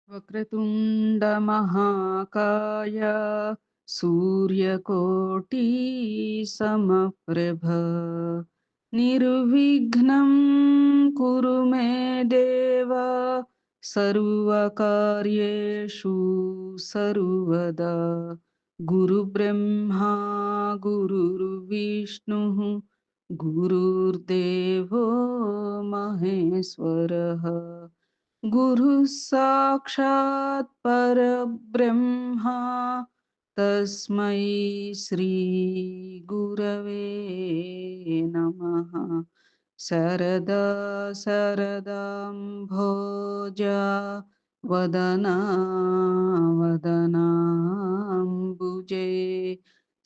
వక్రతుండ మహాకాయ సూర్యకోటి సమప్రభ నిర్విఘ్నం కురు మే దేవ సర్వకార్యేషు సర్వదా గురు బ్రహ్మా గురుర్విష్ణు గురుర్దేవో మహేశ్వరః गुरुः साक्षात् परब्रह्म तस्मै श्रीगुरवे नमः। शरदा शरदाम्भोजा वदना वदनाम्बुजे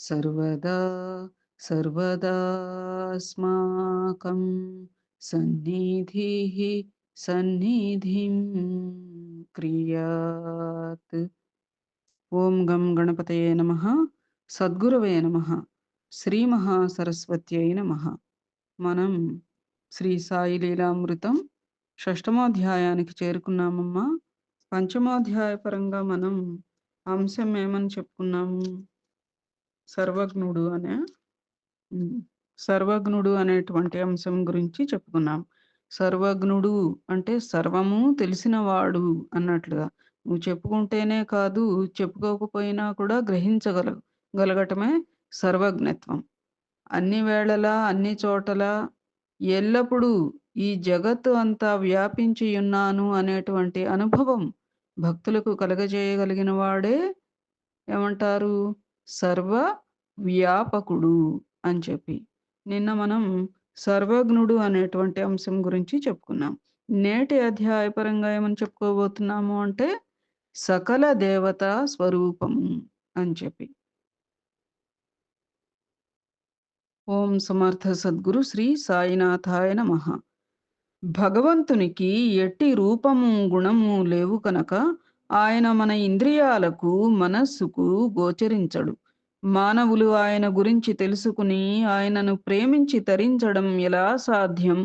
सर्वदा सर्वदास्माकं सन्निधिः సన్నిధిం క్రియాత్. ఓం గం గణపతయే నమః. సద్గురవే నమః. శ్రీ మహాసరస్వత్యై నమః. మనం శ్రీ సాయి లీలామృతం షష్టమోధ్యాయానికి చేరుకున్నామమ్మా. పంచమోధ్యాయ పరంగా మనం అంశం ఏమని చెప్పుకున్నాము? సర్వజ్ఞుడు అనేటువంటి అంశం గురించి చెప్పుకున్నాం. సర్వజ్ఞుడు అంటే సర్వము తెలిసినవాడు అన్నట్లుగా. నువ్వు చెప్పుకుంటేనే కాదు, చెప్పుకోకపోయినా కూడా గలగటమే సర్వజ్ఞత్వం. అన్ని వేళలా అన్ని చోటలా ఎల్లప్పుడూ ఈ జగత్తు అంతా వ్యాపించి ఉన్నాను అనేటువంటి అనుభవం భక్తులకు కలగజేయగలిగిన వాడే ఏమంటారు? సర్వ వ్యాపకుడు అని చెప్పి. నిన్న మనం సర్వజ్ఞుడు అనేటువంటి అంశం గురించి చెప్పుకున్నాం. నేటి అధ్యాయపరంగా ఏమని చెప్పుకోబోతున్నాము అంటే సకల దేవతా స్వరూపము అని చెప్పి. ఓం సమర్థ సద్గురు శ్రీ సాయినాథాయ నమః. భగవంతునికి ఎట్టి రూపము గుణము లేవు కనుక ఆయన మన ఇంద్రియాలకు మనస్సుకు గోచరించడు. మానవులు ఆయన గురించి తెలుసుకుని ఆయనను ప్రేమించి తరించడం ఎలా సాధ్యం?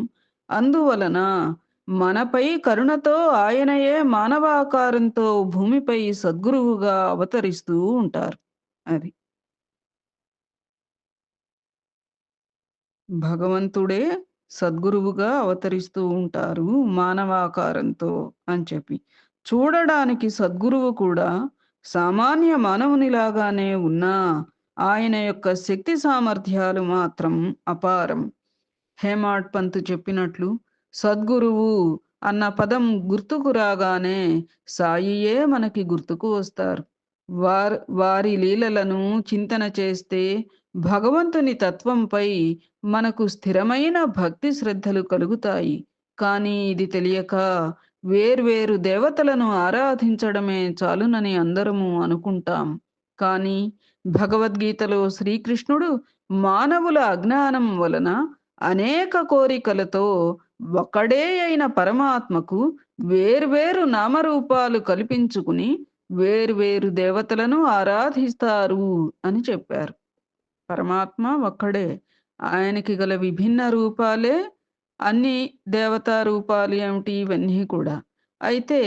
అందువలన మనపై కరుణతో ఆయనయే మానవాకారంతో భూమిపై సద్గురువుగా అవతరిస్తూ ఉంటారు. అది భగవంతుడే సద్గురువుగా అవతరిస్తూ ఉంటారు మానవాకారంతో అని చెప్పి. చూడడానికి సద్గురువు కూడా సామాన్య మానవునిలాగానే ఉన్నా ఆయన యొక్క శక్తి సామర్థ్యాలు మాత్రం అపారం. హేమాడ్ పంత్ చెప్పినట్లు సద్గురువు అన్న పదం గుర్తుకు రాగానే సాయియే మనకి గుర్తుకు వస్తారు. వారి లీలలను చింతన చేస్తే భగవంతుని తత్వంపై మనకు స్థిరమైన భక్తి శ్రద్ధలు కలుగుతాయి. కానీ ఇది తెలియక వేర్వేరు దేవతలను ఆరాధించడమే చాలునని అందరము అనుకుంటాం. కానీ భగవద్గీతలో శ్రీకృష్ణుడు మానవుల అజ్ఞానం వలన అనేక కోరికలతో ఒక్కడే అయిన పరమాత్మకు వేర్వేరు నామరూపాలు కల్పించుకుని వేర్వేరు దేవతలను ఆరాధిస్తారు అని చెప్పారు. పరమాత్మ ఒక్కడే, ఆయనకి గల విభిన్న రూపాలే అన్ని దేవతా రూపాలు ఏమిటి ఇవన్నీ కూడా. అయితే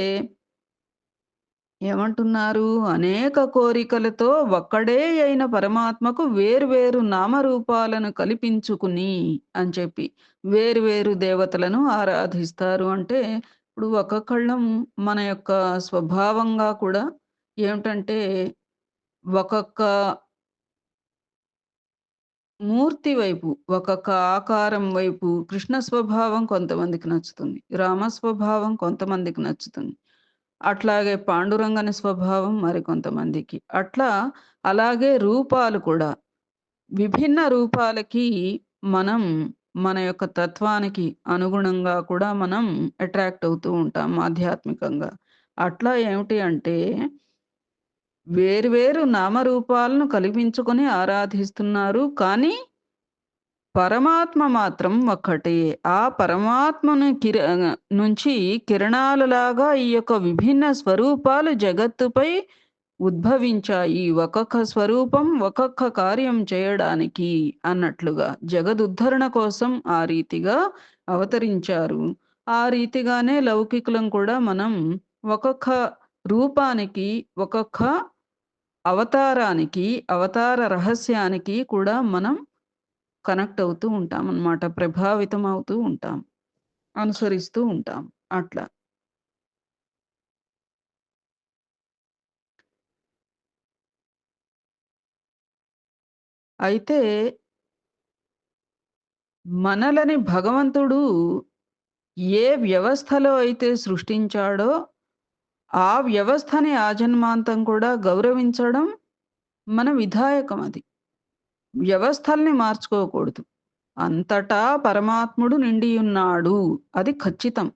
ఏమంటున్నారు? అనేక కోరికలతో ఒక్కడే అయిన పరమాత్మకు వేర్వేరు నామరూపాలను కల్పించుకుని అని చెప్పి వేర్వేరు దేవతలను ఆరాధిస్తారు. అంటే ఇప్పుడు ఒక్కొక్కళ్ళం మన యొక్క స్వభావంగా కూడా ఏమిటంటే ఒక్కొక్క మూర్తి వైపు, ఒక్కొక్క ఆకారం వైపు కృష్ణ స్వభావం కొంతమందికి నచ్చుతుంది. రామ స్వభావం కొంతమందికి నచ్చుతుంది. అట్లాగే పాండురంగని స్వభావం మరికొంతమందికి. అలాగే రూపాలు కూడా. విభిన్న రూపాలకి మనం మన యొక్క తత్వానికి అనుగుణంగా కూడా మనం అట్రాక్ట్ అవుతూ ఉంటాం ఆధ్యాత్మికంగా. అట్లా ఏమిటి అంటే వేర్వేరు నామరూపాలను కల్పించుకొని ఆరాధిస్తున్నారు. కానీ పరమాత్మ మాత్రం ఒక్కటే. ఆ పరమాత్మను నుంచి కిరణాలలాగా ఈ యొక్క విభిన్న స్వరూపాలు జగత్తుపై ఉద్భవించాయి. ఒక్కొక్క స్వరూపం ఒక్కొక్క కార్యం చేయడానికి అన్నట్లుగా జగదుద్ధరణ కోసం ఆ రీతిగా అవతరించారు. ఆ రీతిగానే లౌకికులం కూడా మనం ఒక్కొక్క రూపానికి, ఒక్కొక్క అవతారానికి, అవతార రహస్యానికి కూడా మనం కనెక్ట్ అవుతూ ఉంటామనమాట. ప్రభావితం అవుతూ ఉంటాం. అనుసరిస్తూ ఉంటాం. అట్లా. అయితే మనలని భగవంతుడు ఏ వ్యవస్థలో అయితే సృష్టించాడో, ఆ వ్యవస్థని ఆజన్మాంతం కూడా గౌరవించడం మన విధాయకం అది. వ్యవస్థల్ని మార్చుకోకూడదు. అంతటా పరమాత్ముడు నిండియున్నాడు. అది ఖచ్చితం.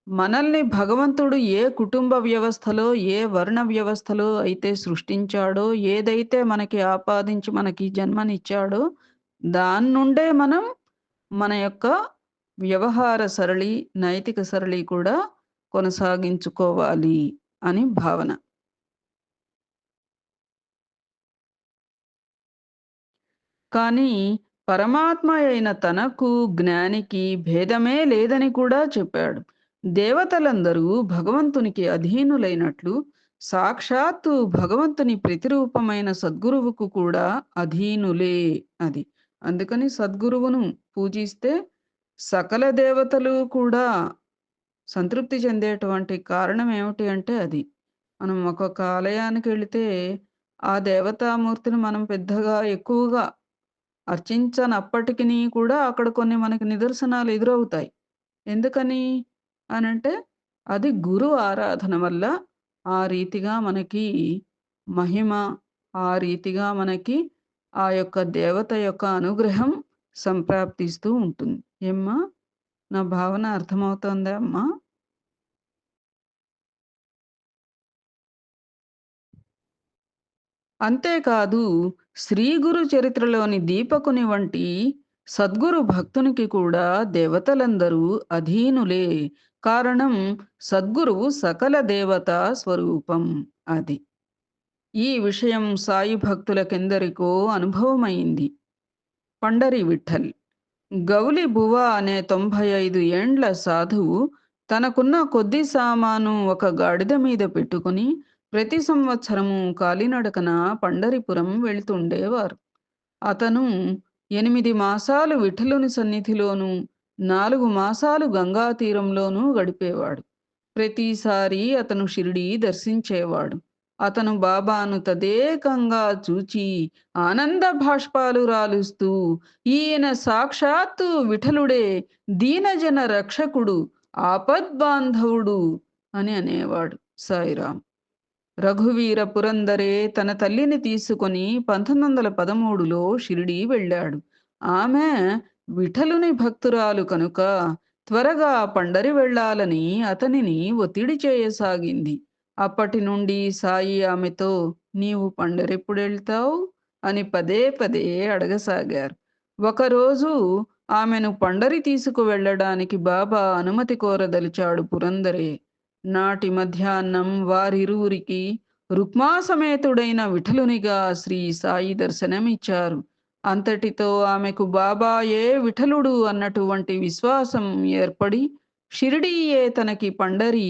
మనల్ని భగవంతుడు ఏ కుటుంబ వ్యవస్థలో, ఏ వర్ణ వ్యవస్థలో అయితే సృష్టించాడో, ఏదైతే మనకి ఆపాదించి మనకి జన్మనిచ్చాడో, దాన్నుండే మనం మన యొక్క వ్యవహార సరళి, నైతిక సరళి కూడా కొనసాగించుకోవాలి అని భావన. కానీ పరమాత్మ అయిన తనకు, జ్ఞానికి భేదమే లేదని కూడా చెప్పాడు. దేవతలందరూ భగవంతునికి అధీనులైనట్లు, సాక్షాత్తు భగవంతుని ప్రతిరూపమైన సద్గురువుకు కూడా అధీనులే అది. అందుకని సద్గురువును పూజిస్తే సకల దేవతలు కూడా సంతృప్తి చెందేటువంటి కారణం ఏమిటి అంటే అది. మనం ఒక్కొక్క ఆలయానికెళితే ఆ దేవతామూర్తిని మనం పెద్దగా ఎక్కువగా అర్చించనప్పటికిని కూడా అక్కడ కొన్ని మనకి నిదర్శనాలు ఎదురవుతాయి. ఎందుకని అనంటే, అది గురు ఆరాధన వల్ల ఆ రీతిగా మనకి మహిమ, ఆ రీతిగా మనకి ఆ యొక్క దేవత యొక్క అనుగ్రహం సంప్రాప్తిస్తూ ఉంటుంది. ఏమ్మా! నా భావన అర్థమవుతోందా అమ్మా? అంతేకాదు శ్రీ గురు చరిత్రలోని దీపకుని వంటి సద్గురు భక్తునికి కూడా దేవతలందరూ అధీనులే. కారణం సద్గురువు సకల దేవతా స్వరూపం అది. ఈ విషయం సాయి భక్తులకెందరికో అనుభవమైంది. పండరి విఠల్. గౌలి బువ అనే 95 ఏండ్ల సాధువు తనకున్న కొద్ది సామాను ఒక గాడిద మీద పెట్టుకుని ప్రతి సంవత్సరము కాలినడకన పండరిపురం వెళ్తుండేవారు. అతను 8 మాసాలు విఠలుని సన్నిధిలోనూ, 4 మాసాలు గంగా తీరంలోనూ గడిపేవాడు. ప్రతిసారి అతను షిరిడీ దర్శించేవాడు. అతను బాబాను తదేకంగా చూచి ఆనంద భాష్పాలు రాలుస్తూ, ఈయన సాక్షాత్తు విఠలుడే, దీనజన రక్షకుడు, ఆపద్బాంధవుడు అని అనేవాడు. సాయిరాం. రఘువీర పురందరే తన తల్లిని తీసుకొని 1913లో షిరిడీ వెళ్ళాడు. ఆమె విఠలుని భక్తురాలు కనుక త్వరగా పండరి వెళ్ళాలని అతనిని ఒత్తిడి చేయసాగింది. అప్పటి నుండి సాయి ఆమెతో నీవు పండరెప్పుడెళ్తావు అని పదే పదే అడగసాగారు. ఒకరోజు ఆమెను పండరి తీసుకువెళ్ళడానికి బాబా అనుమతి కోరదలిచాడు పురందరే. నాటి మధ్యాహ్నం వారిరువురికి రుక్మాసమేతుడైన విఠలునిగా శ్రీ సాయి దర్శనమిచ్చారు. అంతటితో ఆమెకు బాబాయే విఠలుడు అన్నటువంటి విశ్వాసం ఏర్పడి షిరిడీయే తనకి పండరి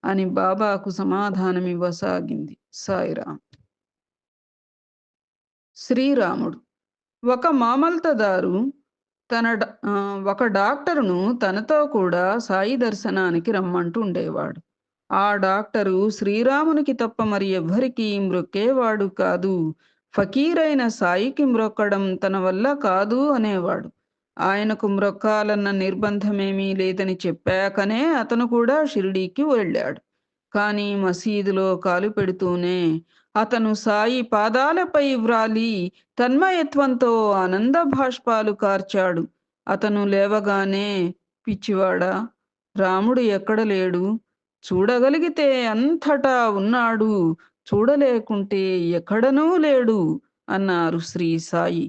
అని బాబాకు సమాధానమివ్వసాగింది. సాయిరాం. శ్రీరాముడు. ఒక మామల్తదారు ఒక డాక్టరును తనతో కూడా సాయి దర్శనానికి రమ్మంటుండేవాడు. ఆ డాక్టరు శ్రీరామునికి తప్ప మరి ఎవ్వరికీ మ్రొక్కేవాడు కాదు. ఫకీరైన సాయికి మ్రొక్కడం తన వల్ల కాదు అనేవాడు. ఆయనకు మ్రొక్కాలన్న నిర్బంధమేమీ లేదని చెప్పాకనే అతను కూడా షిరిడీకి వెళ్ళాడు. కానీ మసీదులో కాలు పెడుతూనే అతను సాయి పాదాలపై వ్రాలి తన్మయత్వంతో ఆనంద భాష్పాలు కార్చాడు. అతను లేవగానే పిచ్చివాడా, రాముడు ఎక్కడ లేడు, చూడగలిగితే అంతటా ఉన్నాడు, చూడలేకుంటే ఎక్కడనూ లేడు అన్నారు శ్రీ సాయి.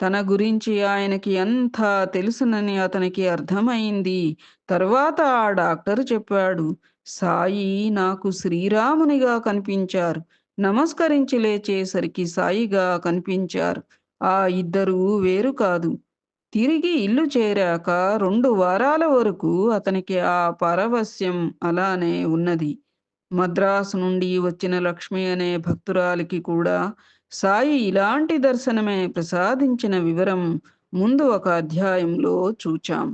తన గురించి ఆయనకి అంతా తెలుసునని అతనికి అర్థమైంది. తరువాత ఆ డాక్టరు చెప్పాడు, సాయి నాకు శ్రీరామునిగా కనిపించారు. నమస్కరించి లేచేసరికి సాయిగా కనిపించారు. ఆ ఇద్దరూ వేరు కాదు. తిరిగి ఇల్లు చేరాక 2 వారాల వరకు అతనికి ఆ పారవస్యం అలానే ఉన్నది. మద్రాసు నుండి వచ్చిన లక్ష్మి అనే భక్తురాలికి కూడా సాయి ఇలాంటి దర్శనమే ప్రసాదించిన వివరం ముందు ఒక అధ్యాయంలో చూచాం.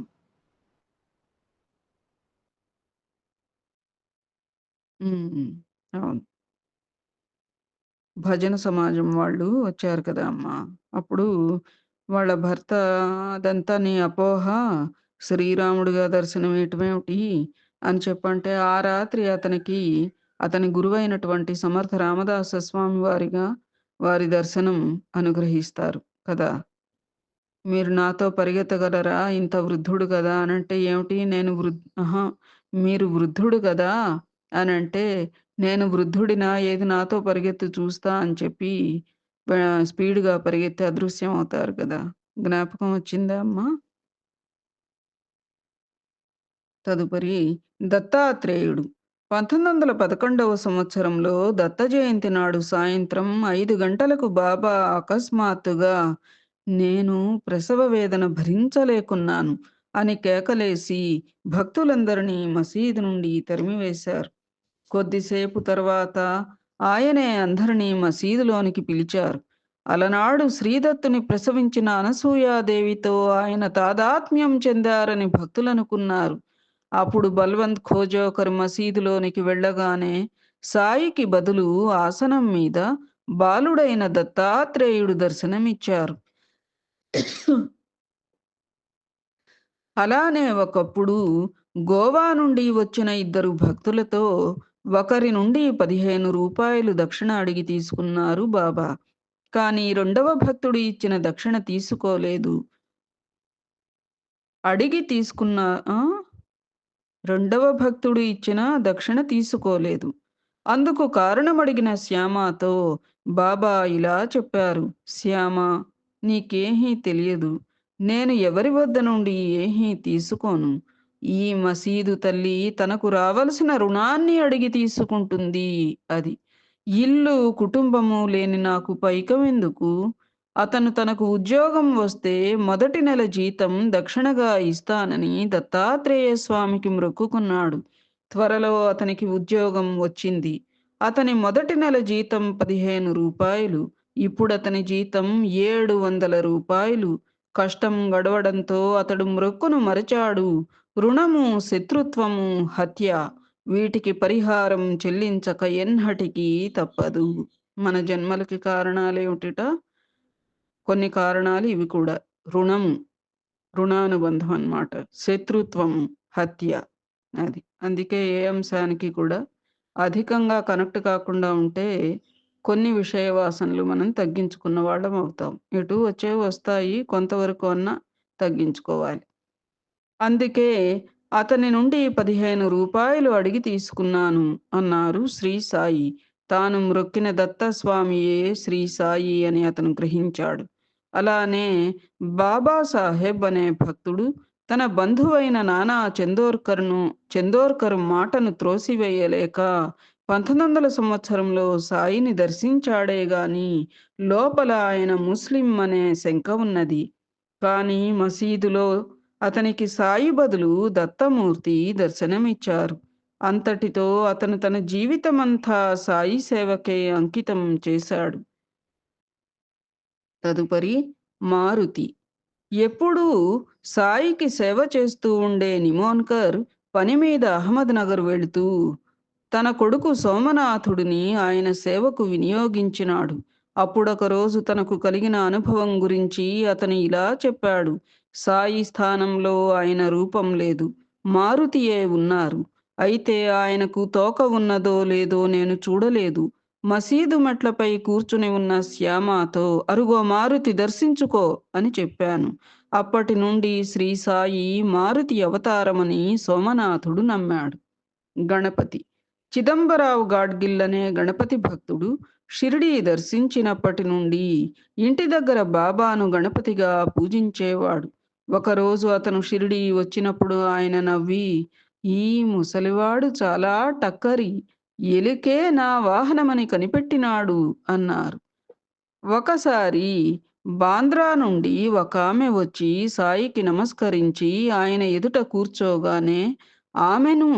హ్మ్. అవును. భజన సమాజం వాళ్ళు వచ్చారు కదా అమ్మా! అప్పుడు వాళ్ళ భర్త అదంతా నీ అపోహ, శ్రీరాముడుగా దర్శనమియటమేమిటి అని చెప్పంటే, ఆ రాత్రి అతనికి అతని గురువైనటువంటి సమర్థ రామదాస స్వామి వారి దర్శనం అనుగ్రహిస్తారు కదా! మీరు నాతో పరిగెత్తగలరా? ఇంత వృద్ధుడు గదా! అనంటే, ఏమిటి నేను అహా! మీరు వృద్ధుడు గదా! అనంటే, నేను వృద్ధుడినా? ఏది నాతో పరిగెత్తు చూస్తా అని చెప్పి స్పీడ్‌గా పరిగెత్తి అదృశ్యం అవుతారు కదా! జ్ఞాపకం వచ్చిందా అమ్మా? తదుపరి దత్తాత్రేయుడు. 1911 సంవత్సరంలో దత్త జయంతి నాడు సాయంత్రం 5 గంటలకు బాబా అకస్మాత్తుగా నేను ప్రసవ వేదన భరించలేకున్నాను అని కేకలేసి భక్తులందరినీ మసీదు నుండి తరిమివేశారు. కొద్దిసేపు తర్వాత ఆయనే అందరినీ మసీదులోనికి పిలిచారు. అలనాడు శ్రీదత్తుని ప్రసవించిన అనసూయాదేవితో ఆయన తాదాత్మ్యం చెందారని భక్తులనుకున్నారు. అప్పుడు బల్వంత్ ఖోజోకర్ మసీదులోనికి వెళ్ళగానే సాయికి బదులు ఆసనం మీద బాలుడైన దత్తాత్రేయుడు దర్శనమిచ్చారు. అలానే ఒకప్పుడు గోవా నుండి వచ్చిన ఇద్దరు భక్తులతో ఒకరి నుండి రూ. 15 దక్షిణ అడిగి తీసుకున్నారు బాబా. కానీ రెండవ భక్తుడు ఇచ్చిన దక్షిణ తీసుకోలేదు. అడిగి తీసుకున్న ఆ! రెండవ భక్తుడు ఇచ్చిన దక్షిణ తీసుకోలేదు. అందుకు కారణమడిగిన శ్యామతో బాబా ఇలా చెప్పారు. శ్యామా, నీకేమీ తెలియదు. నేను ఎవరి వద్ద నుండి ఏమీ తీసుకోను. ఈ మసీదు తల్లి తనకు రావలసిన రుణాన్ని అడిగి తీసుకుంటుంది అది. ఇల్లు, కుటుంబము లేని నాకు పైకమెందుకు? అతను తనకు ఉద్యోగం వస్తే మొదటి నెల జీతం దక్షిణగా ఇస్తానని దత్తాత్రేయ స్వామికి మొక్కుకున్నాడు. త్వరలో అతనికి ఉద్యోగం వచ్చింది. అతని మొదటి నెల జీతం రూ. 15. ఇప్పుడతని జీతం రూ. 700. కష్టం గడవడంతో అతడు మ్రొక్కును మరచాడు. రుణము, శత్రుత్వము, హత్య వీటికి పరిహారం చెల్లించక ఎన్నటికీ తప్పదు. మన జన్మలకి కారణాలేమిటిట? కొన్ని కారణాలు ఇవి కూడా. రుణము, రుణానుబంధం అన్నమాట. శత్రుత్వము, హత్య. అది. అందుకే ఏ అంశానికి కూడా అధికంగా కనెక్ట్ కాకుండా ఉంటే కొన్ని విషయ వాసనలు మనం తగ్గించుకున్న వాళ్ళం అవుతాం. ఎటు వచ్చేవి వస్తాయి. కొంతవరకు అన్నా తగ్గించుకోవాలి. అందుకే అతని నుండి రూ. 15 అడిగి తీసుకున్నాను అన్నారు శ్రీ సాయి. తాను మ్రొక్కిన దత్తస్వామియే శ్రీ సాయి అని అతను గ్రహించాడు. అలానే బాబాసాహెబ్ అనే భక్తుడు తన బంధువైన నానా చందోర్కర్ మాటను త్రోసివేయలేక 1900 సంవత్సరంలో సాయిని దర్శించాడే గాని లోపల ఆయన ముస్లిం అనే శంక ఉన్నది. కానీ మసీదులో అతనికి సాయి బదులు దత్తమూర్తి దర్శనమిచ్చారు. అంతటితో అతను తన జీవితమంతా సాయి సేవకే అంకితం చేశాడు. తదుపరి మారుతి. ఎప్పుడూ సాయికి సేవ చేస్తూ ఉండే నిమోన్కర్ పని మీద అహ్మద్‌నగర్ వెళుతూ తన కొడుకు సోమనాథుడిని ఆయన సేవకు వినియోగించినాడు. అప్పుడొకరోజు తనకు కలిగిన అనుభవం గురించి అతను ఇలా చెప్పాడు. సాయి స్థానంలో ఆయన రూపం లేదు. మారుతియే ఉన్నారు. అయితే ఆయనకు తోక ఉన్నదో లేదో నేను చూడలేదు. మసీదు మెట్లపై కూర్చుని ఉన్న శ్యామతో అరుగో మారుతి దర్శించుకో అని చెప్పాను. అప్పటి నుండి శ్రీ సాయి మారుతి అవతారమని సోమనాథుడు నమ్మాడు. గణపతి. చిదంబరావు గాడ్గిల్ అనే గణపతి భక్తుడు షిరిడీ దర్శించినప్పటి నుండి ఇంటి దగ్గర బాబాను గణపతిగా పూజించేవాడు. ఒకరోజు అతను షిరిడీ వచ్చినప్పుడు ఆయన నవ్వి, ఈ ముసలివాడు చాలా టక్కరి, ఎలుకే నా వాహనమని కనిపెట్టినాడు అన్నారు. ఒకసారి బాంద్రా నుండి ఒకామె వచ్చి సాయికి నమస్కరించి ఆయన ఎదుట కూర్చోగానే ఆమెను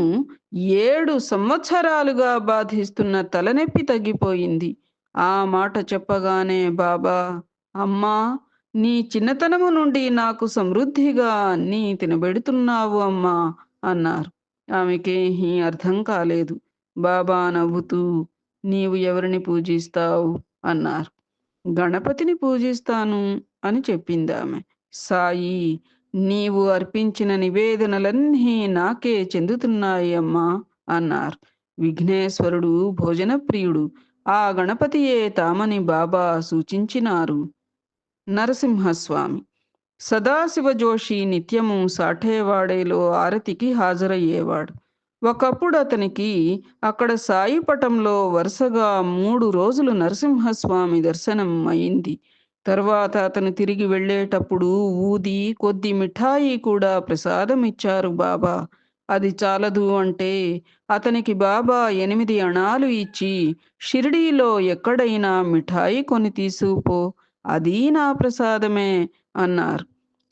7 సంవత్సరాలుగా బాధిస్తున్న తలనొప్పి తగ్గిపోయింది. ఆ మాట చెప్పగానే బాబా, "అమ్మా! నీ చిన్నతనము నుండి నాకు సమృద్ధిగా అన్నీ తినబెడుతున్నావు అమ్మా" అన్నారు. ఆమెకేమీ అర్థం కాలేదు. బాబా నవ్వుతూ, "నీవు ఎవరిని పూజిస్తావు?" అన్నారు. "గణపతిని పూజిస్తాను" అని చెప్పిందామె. సాయి, "నీవు అర్పించిన నివేదనలన్నీ నాకే చెందుతున్నాయి అమ్మా" అన్నారు. విఘ్నేశ్వరుడు భోజనప్రియుడు. ఆ గణపతియే తామని బాబా సూచించినారు. నరసింహస్వామి సదాశివ జోషి నిత్యము సాఠేవాడేలో ఆరతికి హాజరయ్యేవాడు. ఒకప్పుడు అతనికి అక్కడ సాయి పటంలో వరుసగా 3 రోజులు నరసింహస్వామి దర్శనం అయింది. తర్వాత అతను తిరిగి వెళ్ళేటప్పుడు ఊది కొద్ది మిఠాయి కూడా ప్రసాదమిచ్చారు బాబా. అది చాలదు అంటే అతనికి బాబా 8 అణాలు ఇచ్చి, షిరిడీలో ఎక్కడైనా మిఠాయి కొని తీసుకుపో, అదీ నా ప్రసాదమే అన్నారు.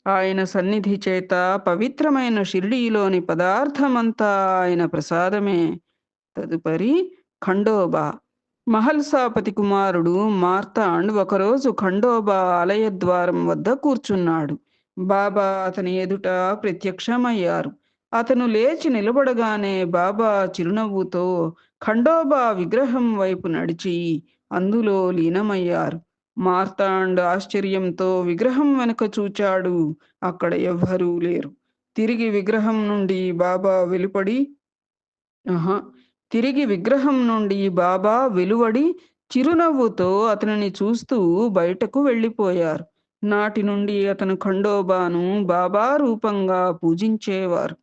ఆయన సన్నిధి చేత పవిత్రమైన షిరిడీలోని పదార్థమంతా ఆయన ప్రసాదమే. తదుపరి ఖండోబా. మహల్సాపతి కుమారుడు మార్తాండ్ ఒకరోజు ఖండోబా ఆలయ ద్వారం వద్ద కూర్చున్నాడు. బాబా అతని ఎదుట ప్రత్యక్షమయ్యారు. అతను లేచి నిలబడగానే బాబా చిరునవ్వుతో ఖండోబా విగ్రహం వైపు నడిచి అందులో లీనమయ్యారు. మార్తాండ్ ఆశ్చర్యంతో విగ్రహం వెనుక చూచాడు. అక్కడ ఎవ్వరూ లేరు. తిరిగి విగ్రహం నుండి బాబా వెలుపడి అహా! తిరిగి విగ్రహం నుండి బాబా వెలువడి చిరునవ్వుతో అతనిని చూస్తూ బయటకు వెళ్ళిపోయారు. నాటి నుండి అతను ఖండోబాను బాబా రూపంగా పూజించేవారు.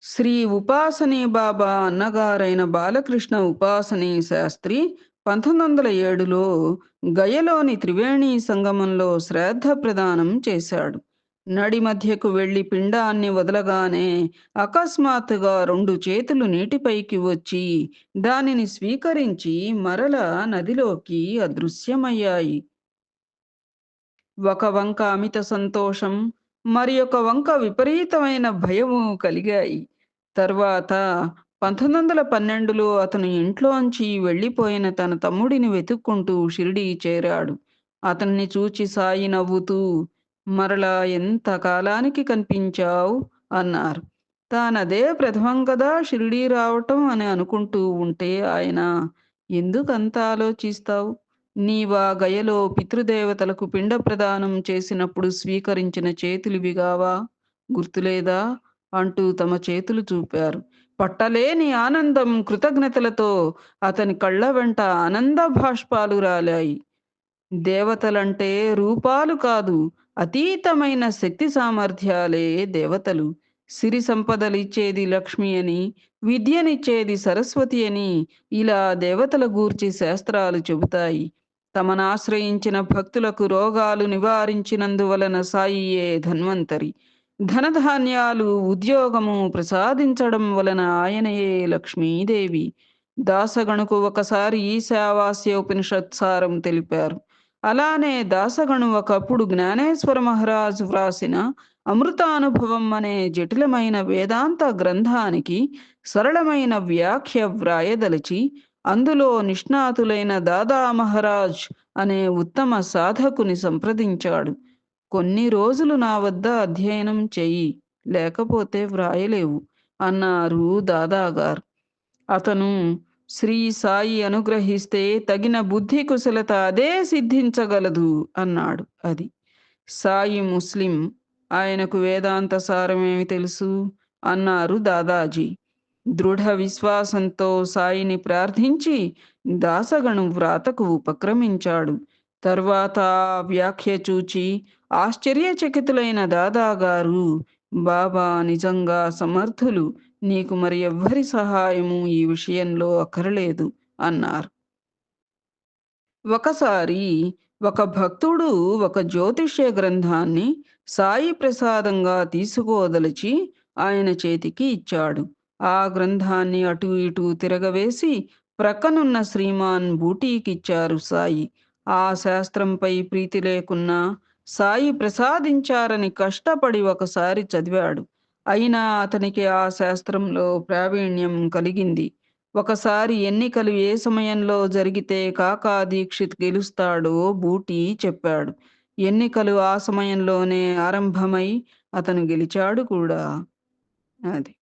శ్రీ ఉపాసనీ బాబా అన్నగారైన బాలకృష్ణ ఉపాసనీ శాస్త్రి 1907లో గయలోని త్రివేణి సంగమంలో శ్రాద్ధ ప్రదానం చేశాడు. నడి మధ్యకు వెళ్లి పిండాన్ని వదలగానే అకస్మాత్తుగా 2 చేతులు నీటిపైకి వచ్చి దానిని స్వీకరించి మరల నదిలోకి అదృశ్యమయ్యాయి. ఒక వంక అమిత సంతోషం, మరి ఒక వంక విపరీతమైన భయము కలిగాయి. తర్వాత 1912లో అతను ఇంట్లోంచి వెళ్ళిపోయిన తన తమ్ముడిని వెతుక్కుంటూ షిరిడీ చేరాడు. అతన్ని చూచి సాయి నవ్వుతూ, "మరలా ఎంత కాలానికి కనిపించావు" అన్నారు. తానదే ప్రథమం కదా షిరిడీ రావటం అని అనుకుంటూ ఉంటే ఆయన, "ఎందుకంత ఆలోచిస్తావు? నీవా గయలో పితృదేవతలకు పిండ ప్రదానం చేసినప్పుడు స్వీకరించిన చేతులివిగావా? గుర్తులేదా?" అంటూ తమ చేతులు చూపారు. పట్టలేని ఆనందం, కృతజ్ఞతలతో అతని కళ్ళ వెంట ఆనంద బాష్పాలు రాలాయి. దేవతలంటే రూపాలు కాదు, అతీతమైన శక్తి సామర్థ్యాలే దేవతలు. సిరి సంపదలిచ్చేది లక్ష్మి అని, విద్యనిచ్చేది సరస్వతి అని ఇలా దేవతల గూర్చి శాస్త్రాలు చెబుతాయి. తమనాశ్రయించిన భక్తులకు రోగాలు నివారించినందువలన సాయియే ధన్వంతరి. ధనధాన్యాలు, ఉద్యోగము ప్రసాదించడం వలన ఆయనయే లక్ష్మీదేవి. దాసగణుకు ఒకసారి ఈశావాస్యోపనిషత్ సారం తెలిపారు. అలానే దాసగణు ఒకప్పుడు జ్ఞానేశ్వర మహారాజు వ్రాసిన అమృతానుభవం అనే జటిలమైన వేదాంత గ్రంథానికి సరళమైన వ్యాఖ్య వ్రాయదలిచి అందులో నిష్ణాతులైన దాదా మహారాజ్ అనే ఉత్తమ సాధకుని సంప్రదించాడు. "కొన్ని రోజులు నా వద్ద అధ్యయనం చెయ్యి, లేకపోతే వ్రాయలేవు" అన్నారు దాదాగారు. అతను, "శ్రీ సాయి అనుగ్రహిస్తే తగిన బుద్ధి కుశలత అదే సిద్ధించగలదు" అన్నాడు. అది. సాయి ముస్లిం. ఆయనకు వేదాంత సారమేమి తెలుసు అన్నారు దాదాజీ. దృఢ విశ్వాసంతో సాయిని ప్రార్థించి దాసగణు వ్రాతకు ఉపక్రమించాడు. తర్వాత ఆ వ్యాఖ్య చూచి ఆశ్చర్యచకితులైన దాదాగారు, "బాబా నిజంగా సమర్థులు. నీకు మరి ఎవ్వరి సహాయము ఈ విషయంలో అక్కరలేదు" అన్నారు. ఒకసారి ఒక భక్తుడు ఒక జ్యోతిష్య గ్రంథాన్ని సాయి ప్రసాదంగా తీసుకోదలిచి ఆయన చేతికి ఇచ్చాడు. ఆ గ్రంథాన్ని అటూ ఇటూ తిరగవేసి ప్రక్కనున్న శ్రీమాన్ బూటీకిచ్చారు సాయి. ఆ శాస్త్రంపై ప్రీతి లేకున్నా సాయి ప్రసాదించారని కష్టపడి ఒకసారి చదివాడు. అయినా అతనికి ఆ శాస్త్రంలో ప్రావీణ్యం కలిగింది. ఒకసారి ఎన్నికలు ఏ సమయంలో జరిగితే కాకా దీక్షిత్ గెలుస్తాడో బూటీ చెప్పాడు. ఎన్నికలు ఆ సమయంలోనే ఆరంభమై అతను గెలిచాడు కూడా. అది.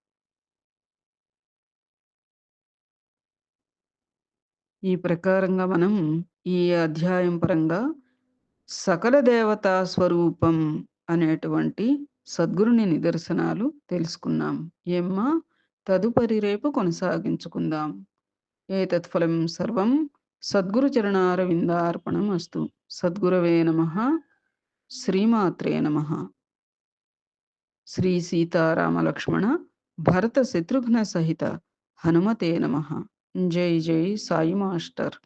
ఈ ప్రకారంగా మనం ఈ అధ్యాయం పరంగా సకల దేవతా స్వరూపం అనేటువంటి సద్గురుని నిదర్శనాలు తెలుసుకున్నాం. ఏమ్మా, తదుపరి రేపు కొనసాగించుకుందాం. ఏతత్ ఫలం సర్వం సద్గురు చరణారవిందార్పణమస్తు. సద్గురవే నమః. శ్రీమాత్రే నమః. శ్రీ సీతారామ లక్ష్మణ భరత శత్రుఘ్న సహిత హనుమతే నమః. జై జై సాయి మాస్టర్.